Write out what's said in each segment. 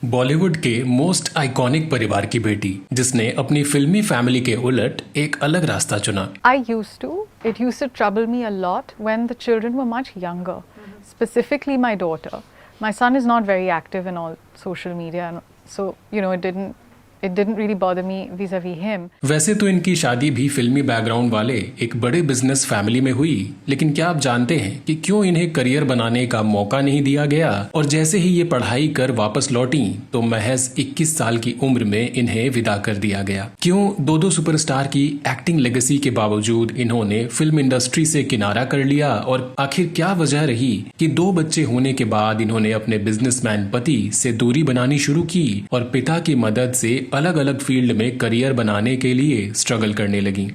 बॉलीवुड के most iconic परिवार की बेटी जिसने अपनी फिल्मी फैमिली के उलट एक अलग रास्ता चुना। It used to trouble me a lot when the children were much younger, specifically my daughter. My son is not very active in all social media, so it didn't really bother me vis-a-vis him. वैसे तो इनकी शादी भी फिल्मी background वाले एक बड़े business family में हुई, लेकिन क्या आप जानते हैं कि क्यों इन्हें करियर बनाने का मौका नहीं दिया गया? और जैसे ही ये पढ़ाई कर वापस लौटी तो महज 21 साल की उम्र में इन्हें विदा कर दिया गया। क्यों दो सुपरस्टार की एक्टिंग लेगेसी के बावजूद इन्होंने फिल्म इंडस्ट्री से किनारा कर लिया, और आखिर क्या वजह रही कि 2 बच्चे होने के बाद इन्होंने अपने बिजनेसमैन पति से दूरी बनानी शुरू की और पिता की मदद से अलग अलग फील्ड में करियर बनाने के लिए स्ट्रगल करने लगी।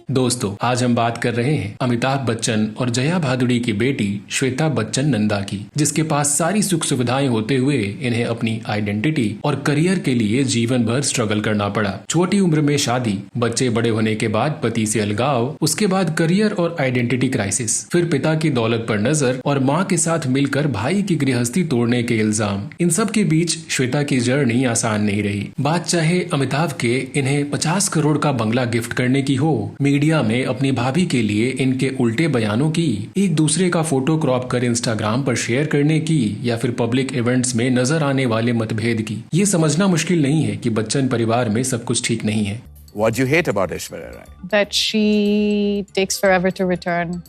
दोस्तों, आज हम बात कर रहे हैं अमिताभ बच्चन और जया भादुड़ी की बेटी श्वेता बच्चन नंदा की, जिसके पास सारी सुख सुविधाएं होते हुए इन्हें अपनी आइडेंटिटी और करियर के लिए जीवन भर स्ट्रगल करना पड़ा। छोटी उम्र में शादी, बच्चे बड़े होने के बाद पति से अलगाव, उसके बाद करियर और आइडेंटिटी क्राइसिस, फिर पिता की दौलत पर नजर और माँ के साथ मिलकर भाई की गृहस्थी तोड़ने के इल्जाम। इन सब के बीच श्वेता की जर्नी आसान नहीं रही। बात चाहे अमिताभ के इन्हें 50 करोड़ का बंगला गिफ्ट करने की हो, मीडिया में अपनी भाभी के लिए इनके उल्टे बयानों की, एक दूसरे का फोटो क्रॉप कर इंस्टाग्राम पर शेयर करने की, या फिर पब्लिक इवेंट्स में नजर आने वाले मतभेद की, ये समझना मुश्किल नहीं है कि बच्चन परिवार में सब कुछ ठीक नहीं है। What do you hate about Aishwarya Rai? That she takes forever to return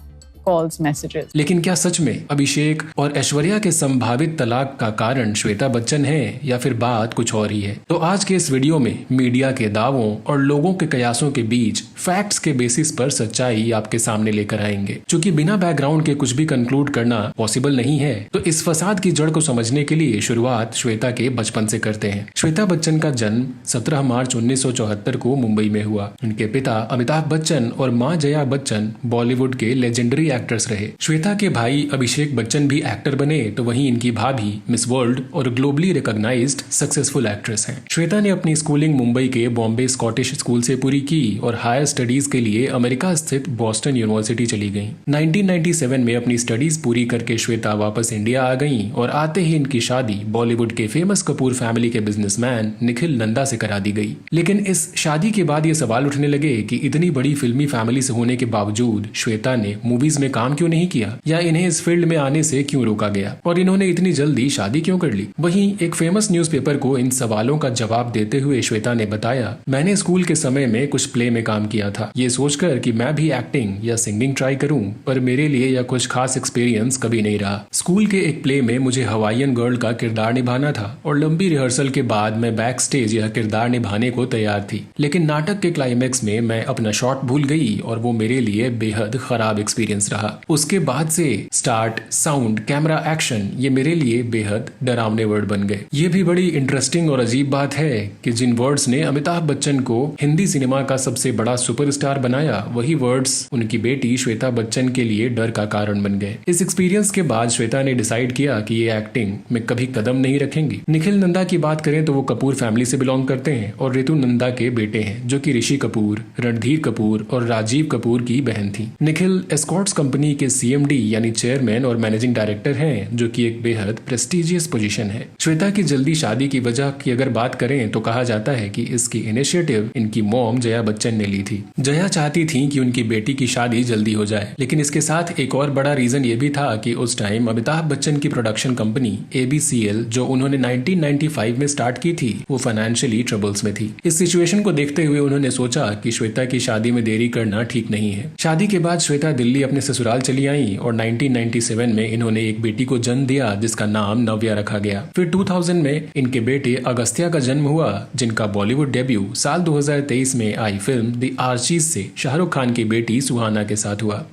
calls, messages. लेकिन क्या सच में अभिषेक और ऐश्वर्या के संभावित तलाक का कारण श्वेता बच्चन है, या फिर बात कुछ और ही है? तो आज के इस वीडियो में मीडिया के दावों और लोगों के कयासों के बीच फैक्ट्स के बेसिस पर सच्चाई आपके सामने लेकर आएंगे। चूंकि बिना बैकग्राउंड के कुछ भी कंक्लूड करना पॉसिबल नहीं है, तो इस फसाद की जड़ को समझने के लिए शुरुआत श्वेता के बचपन से करते हैं। श्वेता बच्चन का जन्म 17 मार्च 1974 को मुंबई में हुआ। उनके पिता अमिताभ बच्चन और माँ जया बच्चन बॉलीवुड के लेजेंडरी एक्टर्स रहे। श्वेता के भाई अभिषेक बच्चन भी एक्टर बने, तो वहीं इनकी भाभी मिस वर्ल्ड और ग्लोबली रिकॉग्नाइज्ड सक्सेसफुल एक्ट्रेस हैं। श्वेता ने अपनी स्कूलिंग मुंबई के बॉम्बे स्कॉटिश स्कूल से पूरी की और हायर स्टडीज के लिए अमेरिका स्थित बॉस्टन यूनिवर्सिटी चली गईं। 1997 में अपनी स्टडीज पूरी करके श्वेता वापस इंडिया आ गईं और आते ही इनकी शादी बॉलीवुड के फेमस कपूर फैमिली के बिजनेसमैन निखिल नंदा से करा दी गई। लेकिन इस शादी के बाद ये सवाल उठने लगे कि इतनी बड़ी फिल्मी फैमिली से होने के बावजूद श्वेता ने मूवीज में काम क्यों नहीं किया, या इन्हें इस फील्ड में आने से क्यों रोका गया, और इन्होंने इतनी जल्दी शादी क्यों कर ली। वहीं एक फेमस न्यूज़पेपर को इन सवालों का जवाब देते हुए श्वेता ने बताया, मैंने स्कूल के समय में कुछ प्ले में काम किया था, ये सोचकर कि मैं भी एक्टिंग या सिंगिंग ट्राई करूं, पर मेरे लिए यह कुछ खास एक्सपीरियंस कभी नहीं रहा। स्कूल के एक प्ले में मुझे हवाईयन गर्ल का किरदार निभाना था और लंबी रिहर्सल के बाद मैं बैक स्टेज यह किरदार निभाने को तैयार थी, लेकिन नाटक के क्लाइमैक्स में मैं अपना शॉट भूल गई और वो मेरे लिए बेहद खराब एक्सपीरियंस रहा। उसके बाद से स्टार्ट, साउंड, कैमरा, एक्शन ये मेरे लिए बेहद डरावने वर्ड बन गए। ये भी बड़ी इंटरेस्टिंग और अजीब बात है कि जिन वर्ड्स ने अमिताभ बच्चन को हिंदी सिनेमा का सबसे बड़ा सुपरस्टार बनाया, वही वर्ड्स उनकी बेटी श्वेता बच्चन के लिए डर का कारण बन गए। इस एक्सपीरियंस के बाद श्वेता ने डिसाइड किया कि ये एक्टिंग में कभी कदम नहीं रखेंगी। निखिल नंदा की बात करें तो वो कपूर फैमिली से बिलोंग करते हैं और ऋतु नंदा के बेटे हैं, जो कि ऋषि कपूर, रणधीर कपूर और राजीव कपूर की बहन थी। निखिल एस्कॉर्ट्स कंपनी के CMD यानी चेयरमैन और मैनेजिंग डायरेक्टर हैं, जो कि एक बेहद प्रेस्टिजियस पोजीशन है। श्वेता की जल्दी शादी की वजह की अगर बात करें तो कहा जाता है कि इसकी इनिशिएटिव इनकी मॉम जया बच्चन ने ली थी। जया चाहती थी कि उनकी बेटी की शादी जल्दी हो जाए, लेकिन इसके साथ एक और बड़ा रीजन ये भी था कि उस टाइम अमिताभ बच्चन की प्रोडक्शन कंपनी ABCL, जो उन्होंने 1995 में स्टार्ट की थी, वो फाइनेंशियली ट्रबल्स में थी। इस सिचुएशन को देखते हुए उन्होंने सोचा कि श्वेता की शादी में देरी करना ठीक नहीं है। शादी के बाद श्वेता दिल्ली अपने ससुराल चली आई और 1997 में इन्होंने एक बेटी को जन्म दिया, जिसका नाम नव्या रखा गया। फिर 2000 में इनके बेटे अगस्त्या का जन्म हुआ, जिनका बॉलीवुड डेब्यू साल 2023 में आई फिल्म द आर्चीज से शाहरुख खान की बेटी सुहाना के साथ हुआ।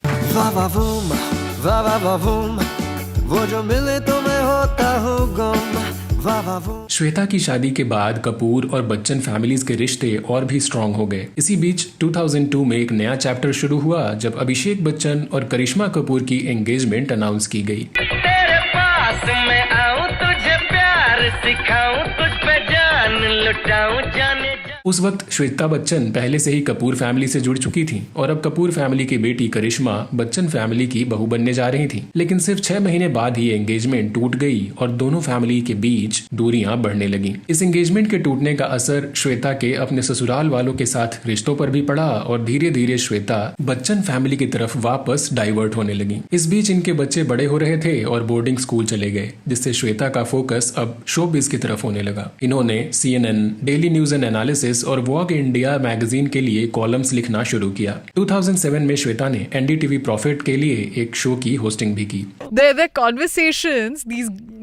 वो जो मिले तो मैं होता हूँ गुम। श्वेता की शादी के बाद कपूर और बच्चन फैमिलीज के रिश्ते और भी स्ट्रॉन्ग हो गए। इसी बीच 2002 में एक नया चैप्टर शुरू हुआ, जब अभिषेक बच्चन और करिश्मा कपूर की एंगेजमेंट अनाउंस की गई। तेरे पास मैं आऊं, तुझे प्यार सिखाऊं, तुझ पे जान लुटाऊं, जाने जा उस वक्त श्वेता बच्चन पहले से ही कपूर फैमिली से जुड़ चुकी थी और अब कपूर फैमिली की बेटी करिश्मा बच्चन फैमिली की बहू बनने जा रही थी। लेकिन सिर्फ 6 महीने बाद ही एंगेजमेंट टूट गई और दोनों फैमिली के बीच दूरियां बढ़ने लगी। इस एंगेजमेंट के टूटने का असर श्वेता के अपने ससुराल वालों के साथ रिश्तों पर भी पड़ा और धीरे धीरे श्वेता बच्चन फैमिली की तरफ वापस डाइवर्ट होने लगी। इस बीच इनके बच्चे बड़े हो रहे थे और बोर्डिंग स्कूल चले गए, जिससे श्वेता का फोकस अब शोबिज की तरफ होने लगा। इन्होंने CNN, daily news and analysis और वॉग इंडिया मैगजीन के लिए कॉलम्स लिखना शुरू किया। 2007 में श्वेता ने NDTV प्रॉफिट के लिए एक शो की होस्टिंग भी की। Their conversations,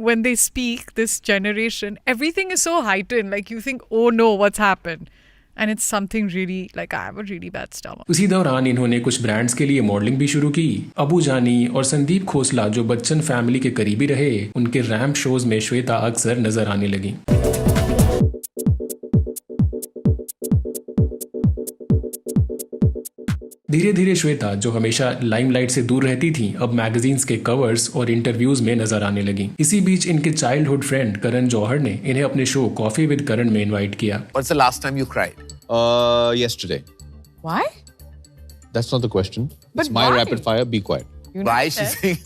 when they speak, this generation, everything is so heightened. Like you think, oh no, what's happened? And it's something really, like I have a really bad stomach. उसी दौरान इन्होंने कुछ brands के लिए modelling भी शुरू की। अबू जानी और संदीप खोसला जो बच्चन फैमिली के करीबी रहे, उनके रैंप शोज में श्वेता अक्सर नजर आने लगी। धीरे धीरे श्वेता, जो हमेशा लाइमलाइट से दूर रहती थी, अब मैगजीन्स के कवर्स और इंटरव्यूज में नजर आने लगी। इसी बीच इनके चाइल्डहुड फ्रेंड करण जौहर ने इन्हें अपने शो कॉफी विद करण में इनवाइट किया। What's the last time you cried? Yesterday. Why? That's not the question. But it's my why? rapid fire. Be quiet. You Why never she's said. saying?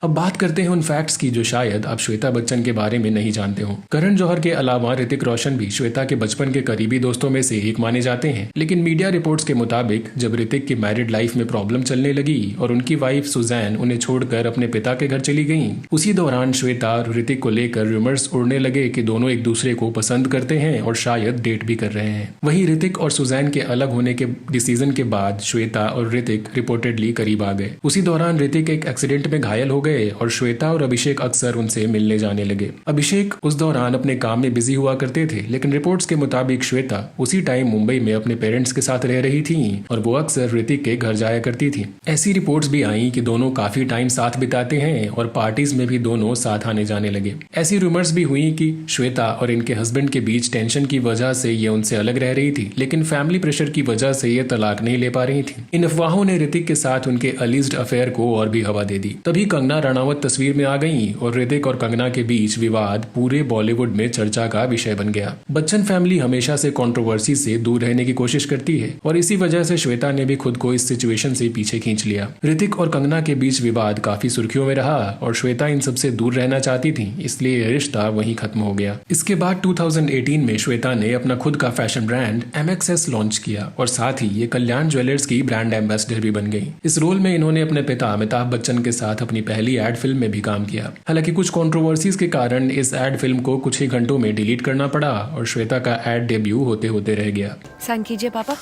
अब बात करते हैं उन फैक्ट्स की जो शायद आप श्वेता बच्चन के बारे में नहीं जानते हो। करण जौहर के अलावा ऋतिक रोशन भी श्वेता के बचपन के करीबी दोस्तों में से एक माने जाते हैं। लेकिन मीडिया रिपोर्ट्स के मुताबिक जब ऋतिक की मैरिड लाइफ में प्रॉब्लम चलने लगी और उनकी वाइफ सुजैन उन्हें छोड़कर अपने पिता के घर चली गईं, उसी दौरान श्वेता और ऋतिक को लेकर रूमर्स उड़ने लगे कि दोनों एक दूसरे को पसंद करते हैं और शायद डेट भी कर रहे हैं। वहीं ऋतिक और सुजैन के अलग होने के डिसीजन के बाद श्वेता और ऋतिक रिपोर्टेडली करीब आ गए। उसी दौरान ऋतिक एक एक्सीडेंट में घायल हो गए और श्वेता और अभिषेक अक्सर उनसे मिलने जाने लगे। अभिषेक उस दौरान अपने काम में बिजी हुआ करते थे, लेकिन रिपोर्ट्स के मुताबिक श्वेता उसी टाइम मुंबई में अपने पेरेंट्स के साथ रह रही थी और वो अक्सर ऋतिक के घर जाया करती थी। ऐसी रिपोर्ट्स भी आई कि दोनों काफी टाइम साथ बिताते हैं और पार्टीज में भी दोनों साथ आने जाने लगे। ऐसी रूमर्स भी हुई कि श्वेता और इनके हस्बैंड के बीच टेंशन की वजह से ये उनसे अलग रह रही थी, लेकिन फैमिली प्रेशर की वजह से ये तलाक नहीं ले पा रही थी। इन अफवाहों ने ऋतिक के साथ उनके अलीज्ड अफेयर को और भी हवा दे दी। तभी कंगना रनावत तस्वीर में आ गई और ऋतिक और कंगना के बीच विवाद पूरे बॉलीवुड में चर्चा का विषय बन गया। बच्चन फैमिली हमेशा से कंट्रोवर्सी से दूर रहने की कोशिश करती है और इसी वजह से श्वेता ने भी खुद को इस सिचुएशन से पीछे खींच लिया। ऋतिक और कंगना के बीच विवाद काफी सुर्खियों में रहा और श्वेता इन सबसे दूर रहना चाहती थी, इसलिए यह रिश्ता वहीं खत्म हो गया। इसके बाद 2018 में श्वेता ने अपना खुद का फैशन ब्रांड MXS लॉन्च किया और साथ ही ये कल्याण ज्वेलर्स की ब्रांड एम्बेसडर भी बन गई। इस रोल में इन्होंने अपने पिता अमिताभ बच्चन के साथ अपनी पहली एड फिल्म में भी काम किया। हालांकि कुछ कंट्रोवर्सीज के कारण इस एड फिल्म को कुछ ही घंटों में डिलीट करना पड़ा और श्वेता का एड डेब्यू होते होते रह गया। साइन कीजिए पापा।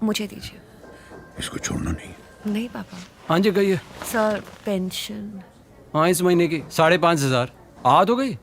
मुझे दीजिए। इसको छोड़ना नहीं। नहीं पापा। हाँ जी कहिए। Sir pension. हाँ इस महीने की 5,500 आ तो गई।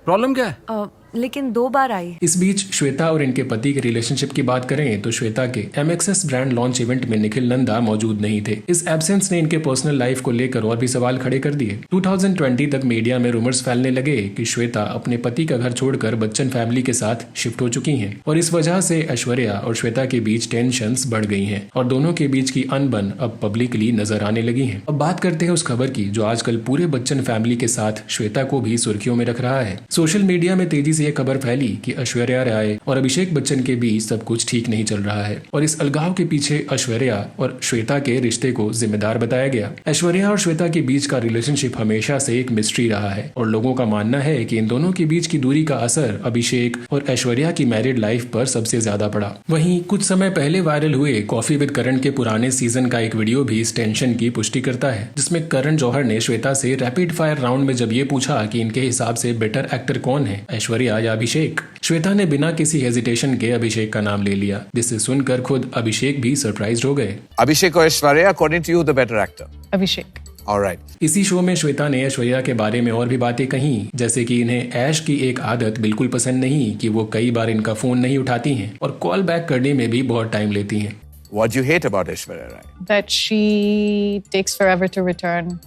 प्रॉब्लम क्या है? लेकिन 2 बार आई। इस बीच श्वेता और इनके पति के रिलेशनशिप की बात करें तो श्वेता के MXS ब्रांड लॉन्च इवेंट में निखिल नंदा मौजूद नहीं थे। इस एब्सेंस ने इनके पर्सनल लाइफ को लेकर और भी सवाल खड़े कर दिए। 2020 तक मीडिया में रूमर्स फैलने लगे कि श्वेता अपने पति का घर छोड़कर बच्चन फैमिली के साथ शिफ्ट हो चुकी हैं और इस वजह से ऐश्वर्या और श्वेता के बीच टेंशंस बढ़ गई हैं और दोनों के बीच की अनबन अब पब्लिकली नजर आने लगी है। अब बात करते हैं उस खबर की जो आजकल पूरे बच्चन फैमिली के साथ श्वेता को भी सुर्खियों में रख रहा है। सोशल मीडिया में तेजी से यह खबर फैली कि ऐश्वर्या राय और अभिषेक बच्चन के बीच सब कुछ ठीक नहीं चल रहा है और इस अलगाव के पीछे ऐश्वर्या और श्वेता के रिश्ते को जिम्मेदार बताया गया। ऐश्वर्या और श्वेता के बीच का रिलेशनशिप हमेशा से एक मिस्ट्री रहा है और लोगों का मानना है कि इन दोनों के बीच की दूरी का असर अभिषेक और ऐश्वर्या की मैरिड लाइफ पर सबसे ज्यादा पड़ा। वहीं कुछ समय पहले वायरल हुए कॉफी विद करण के पुराने सीजन का एक वीडियो भी इस टेंशन की पुष्टि करता है, जिसमें करण जौहर ने श्वेता से रैपिड फायर राउंड में जब ये पूछा कि इनके हिसाब से बेटर एक्टर कौन है, ऐश्वर्या या अभिषेक, श्वेता ने बिना किसी हेजिटेशन के अभिषेक का नाम ले लिया, जिसे सुनकर खुद अभिषेक भी सरप्राइज हो गए। Abhishek or Aishwarya, according to you, the better actor? Abhishek. All right. इसी शो में श्वेता ने ऐश्वर्या के बारे में और भी बातें कही, जैसे कि इन्हें ऐश की एक आदत बिल्कुल पसंद नहीं कि वो कई बार इनका फोन नहीं उठाती हैं और कॉल बैक करने में भी बहुत टाइम लेती हैं। What do you hate about Aishwarya Rai? That she takes forever to return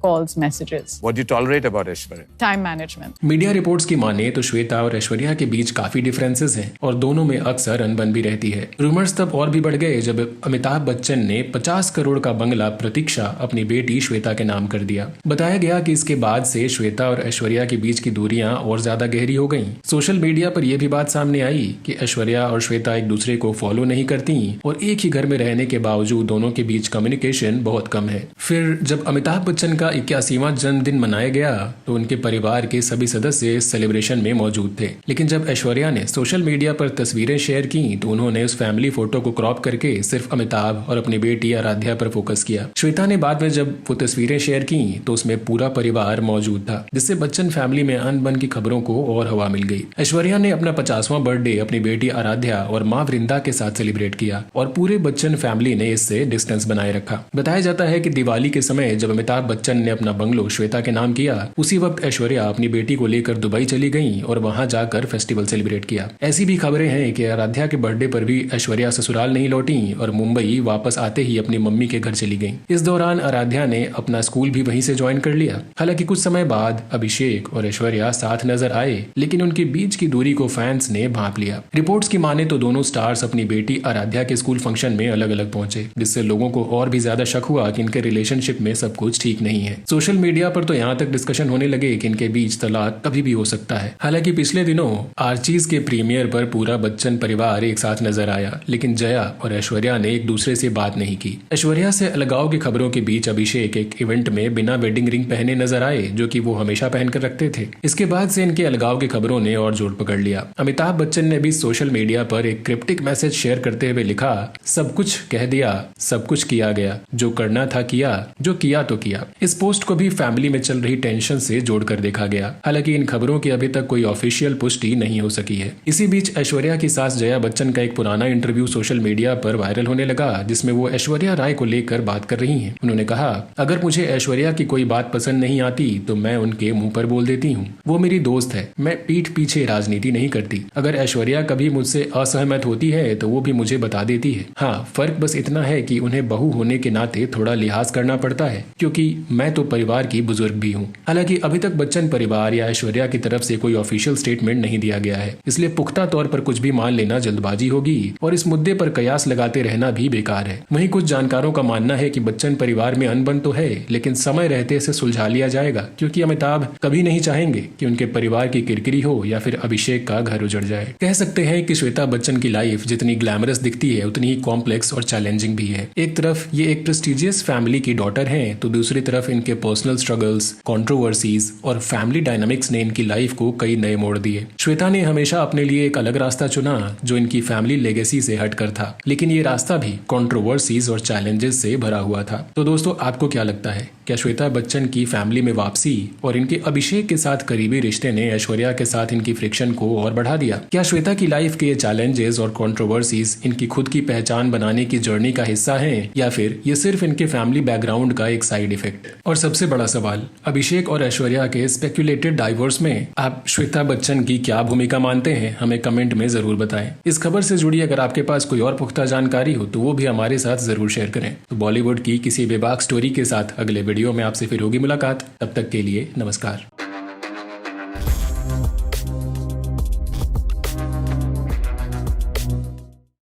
calls, messages. What do you tolerate about Aishwarya? Time management. Media reports की माने तो श्वेता और ऐश्वर्या के बीच काफी डिफरेंसेस हैं और दोनों में अक्सर अनबन भी रहती है। रूमर्स तब और भी बढ़ गए जब अमिताभ बच्चन ने 50 करोड़ का बंगला प्रतीक्षा अपनी बेटी श्वेता के नाम कर दिया। बताया गया कि इसके बाद से श्वेता और ऐश्वर्या के बीच की दूरियां और ज्यादा गहरी हो गईं। सोशल मीडिया पर यह भी बात सामने आई कि ऐश्वर्या और श्वेता एक दूसरे को फॉलो नहीं करती और एक ही घर में रहने के बावजूद दोनों के बीच कम्युनिकेशन बहुत कम है। फिर जब अमिताभ बच्चन का 81वां जन्मदिन मनाया गया तो उनके परिवार के सभी सदस्य इस सेलिब्रेशन में मौजूद थे, लेकिन जब ऐश्वर्या ने सोशल मीडिया पर तस्वीरें शेयर की तो उन्होंने उस फैमिली फोटो को क्रॉप करके सिर्फ अमिताभ और अपनी बेटी आराध्या पर फोकस किया। श्वेता ने बाद में जब वो तस्वीरें शेयर की तो उसमें पूरा परिवार मौजूद था, जिससे बच्चन फैमिली में अनबन की खबरों को और हवा मिल गई। ऐश्वर्या ने अपना 50वां बर्थडे अपनी बेटी आराध्या और माँ वृंदा के साथ सेलिब्रेट किया और पूरे बच्चन फैमिली ने इससे डिस्टेंस बनाए रखा। बताया जाता है कि दिवाली के समय जब अमिताभ बच्चन ने अपना बंगलो श्वेता के नाम किया, उसी वक्त ऐश्वर्या अपनी बेटी को लेकर दुबई चली गई और वहां जाकर फेस्टिवल सेलिब्रेट किया। ऐसी भी खबरें हैं कि आराध्या के बर्थडे पर भी ऐश्वर्या ससुराल नहीं लौटी और मुंबई वापस आते ही अपनी मम्मी के घर चली गई। इस दौरान आराध्या ने अपना स्कूल भी वहीं से ज्वाइन कर लिया। हालांकि कुछ समय बाद अभिषेक और ऐश्वर्या साथ नजर आए, लेकिन उनके बीच की दूरी को फैंस ने भांप लिया। रिपोर्ट्स की माने तो दोनों स्टार्स अपनी बेटी आराध्या के स्कूल फंक्शन में अलग अलग पहुंचे, जिससे लोगों को और भी ज्यादा शक हुआ कि इनके रिलेशनशिप में सब कुछ ठीक नहीं है। सोशल मीडिया पर तो यहाँ तक डिस्कशन होने लगे कि इनके बीच तलाक कभी भी हो सकता है। हालांकि पिछले दिनों आर्चीज के प्रीमियर पर पूरा बच्चन परिवार एक साथ नजर आया, लेकिन जया और ऐश्वर्या ने एक दूसरे से बात नहीं की। ऐश्वर्या से अलगाव की खबरों के बीच अभिषेक एक इवेंट में बिना वेडिंग रिंग पहने नजर आए, जो कि वो हमेशा पहनकर रखते थे। इसके बाद से इनके अलगाव की खबरों ने और जोर पकड़ लिया। अमिताभ बच्चन ने भी सोशल मीडिया पर एक क्रिप्टिक मैसेज शेयर करते हुए लिखा, सब कुछ कह दिया, सब कुछ किया गया, जो करना था किया, जो किया तो किया। इस पोस्ट को भी फैमिली में चल रही टेंशन से जोड़कर देखा गया। हालांकि इन खबरों की अभी तक कोई ऑफिशियल पुष्टि नहीं हो सकी है। इसी बीच ऐश्वर्या की सास जया बच्चन का एक पुराना इंटरव्यू सोशल मीडिया पर वायरल होने लगा, जिसमें वो ऐश्वर्या राय को लेकर बात कर रही हैं। उन्होंने कहा, अगर मुझे ऐश्वर्या की कोई बात पसंद नहीं आती तो मैं उनके मुंह पर बोल देती हूँ। वो मेरी दोस्त है, मैं पीठ पीछे राजनीति नहीं करती। अगर ऐश्वर्या कभी मुझसे असहमत होती है तो वो भी मुझे बता देती है। हाँ, फर्क बस इतना है कि उन्हें बहू होने के नाते थोड़ा लिहाज करना पड़ता है, क्योंकि मैं तो परिवार की बुजुर्ग भी हूँ। हालांकि अभी तक बच्चन परिवार या ऐश्वर्या की तरफ से कोई ऑफिशियल स्टेटमेंट नहीं दिया गया है, इसलिए पुख्ता तौर पर कुछ भी मान लेना जल्दबाजी होगी और इस मुद्दे पर कयास लगाते रहना भी बेकार है। वहीं कुछ जानकारों का मानना है कि बच्चन परिवार में अनबन तो है, लेकिन समय रहते इसे सुलझा लिया जाएगा, क्योंकि अमिताभ कभी नहीं चाहेंगे कि उनके परिवार की किरकिरी हो या फिर अभिषेक का घर उजड़ जाए। कह सकते हैं कि श्वेता बच्चन की लाइफ जितनी ग्लैमरस दिखती है उतनी ही कॉम्प्लेक्स और चैलेंजिंग भी है। एक तरफ ये एक प्रेस्टिजियस फैमिली की डॉटर हैं, तो दूसरी तरफ इनके पर्सनल स्ट्रगल्स, कंट्रोवर्सीज और फैमिली डायनामिक्स ने इनकी लाइफ को कई नए मोड़ दिए। श्वेता ने हमेशा अपने लिए एक अलग रास्ता चुना जो इनकी फैमिली लेगेसी से हटकर था, लेकिन ये रास्ता भी कंट्रोवर्सीज और चैलेंजेस से भरा हुआ था। तो दोस्तों, आपको क्या लगता है, क्या श्वेता बच्चन की फैमिली में वापसी और इनके अभिषेक के साथ करीबी रिश्ते ने ऐश्वर्या के साथ इनकी फ्रिक्शन को और बढ़ा दिया? क्या श्वेता की लाइफ के ये चैलेंजेस और कंट्रोवर्सीज इनकी खुद की पहचान बनाने की जर्नी का हिस्सा हैं, या फिर ये सिर्फ इनके फैमिली बैकग्राउंड का एक साइड इफेक्ट? और सबसे बड़ा सवाल, अभिषेक और ऐश्वर्या के स्पेक्युलेटेड डाइवोर्स में आप श्वेता बच्चन की क्या भूमिका मानते हैं? हमें कमेंट में जरूर बताएं। इस खबर से जुड़ी अगर आपके पास कोई और पुख्ता जानकारी हो तो वो भी हमारे साथ जरूर शेयर करें। तो बॉलीवुड की किसी बेबाक स्टोरी के साथ अगले वीडियो में आपसे फिर होगी मुलाकात। तब तक के लिए नमस्कार।